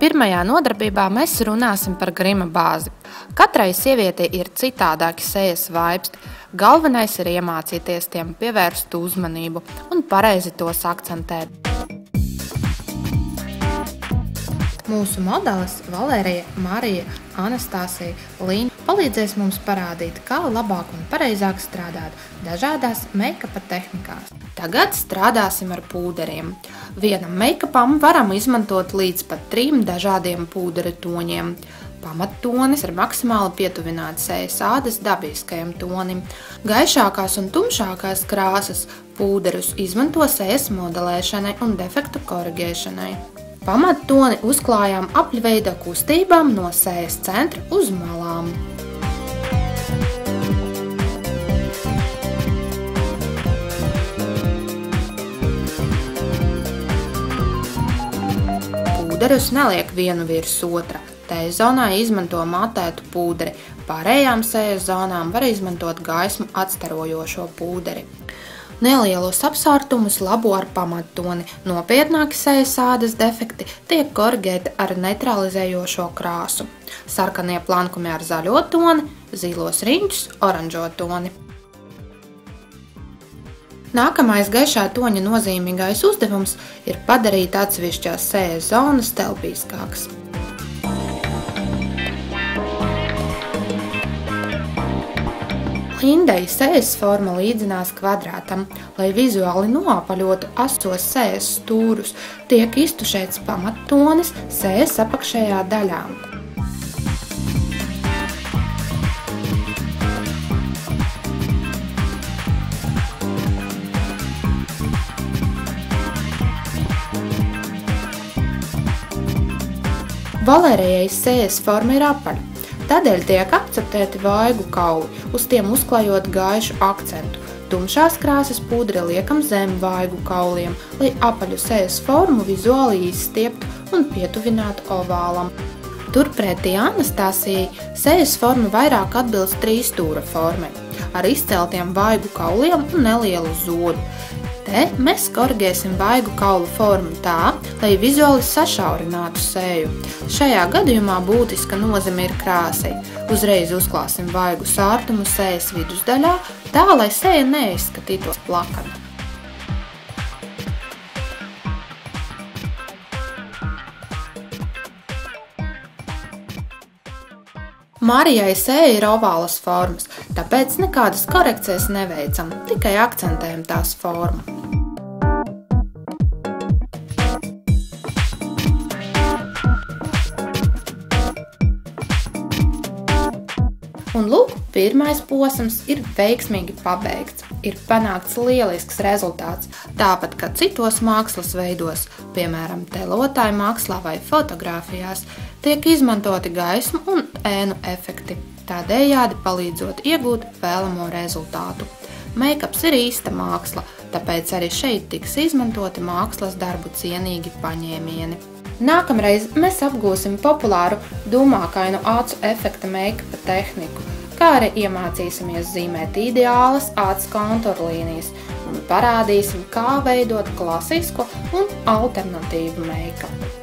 Pirmajā nodarbībā mēs runāsim par grima bāzi. Katrai sievietei ir citādāki sejas vaibsti. Galvenais ir iemācīties tiem pievērst uzmanību un pareizi tos akcentēt. Mūsu modelis Valērija, Marija, Anastāsija, Līna palīdzēs mums parādīt, kā labāk un pareizāk strādāt dažādās meikapa tehnikās. Tagad strādāsim ar pūderiem. Vienam meikapam varam izmantot līdz pat 3 dažādiem pūderu toņiem. Pamattonis ir maksimāli pietuvināts sejas ādas dabiskajam tonim. Gaišākās un tumšākās krāsas pūderus izmanto sejas modelēšanai un defektu korigēšanai. Pamattoni uzklājām apļveida kustībām no sejas centra uz malām. Pūderus neliek vienu virs otra. T-zonā izmanto matētu pūderi, pārējām sejas zonām var izmantot gaismu atstarojošo pūderi. Nelielos apsārtumus labo ar pamattoni, nopietnāki sejas ādas defekti tiek korigēti ar neutralizējošo krāsu. Sarkanie plankumi ar zaļo toni, zilos riņķus oranžo toni. Nākamais gaišā toņa nozīmīgais uzdevums ir padarīt atsevišķās sejas zonas telpīskākas. Lindai sejas forma līdzinās kvadrātam, lai vizuāli noapaļotu asos sejas stūrus, tiek iztušēts pamattonis sejas apakšējā daļā. Valērijai sejas forma ir apaļa. Tādēļ tiek akceptēti vaigu kauli, uz tiem uzklājot gaišu akcentu. Tumšās krāsas pūderi liekam zem vaigu kauliem, lai apaļu sejas formu vizuāli izstieptu un pietuvinātu ovālam. Turpretī Anastāsijai sejas forma vairāk atbilst 3 stūra formai, ar izceltiem vaigu kauliem un nelielu zodu. Te mēs korigēsim vaigu kaulu formu tā, lai vizuāli sašaurinātu seju. Šajā gadījumā būtiska nozīme ir krāsai. Uzreiz uzklāsim vaigu sārtumu sejas vidusdaļā, tā, lai seja neizskatītos plakana. Marijai seja ir ovālas formas, tāpēc nekādas korekcijas neveicam, tikai akcentējam tās formu. Un lūk, pirmais posms ir veiksmīgi pabeigts. Ir panākts lielisks rezultāts, tāpat kā citos mākslas veidos, piemēram, telotāju mākslā vai fotogrāfijās, tiek izmantoti gaismu un ēnu efekti, tādējādi palīdzot iegūt vēlamo rezultātu. Meikaps ir īsta māksla, tāpēc arī šeit tiks izmantoti mākslas darbu cienīgi paņēmieni. Nākamreiz mēs apgūsim populāru dūmākainu acu efekta meikapa tehniku, kā arī iemācīsimies zīmēt ideālas acu konturlīnijas un parādīsim, kā veidot klasisko un alternatīvu meikapu.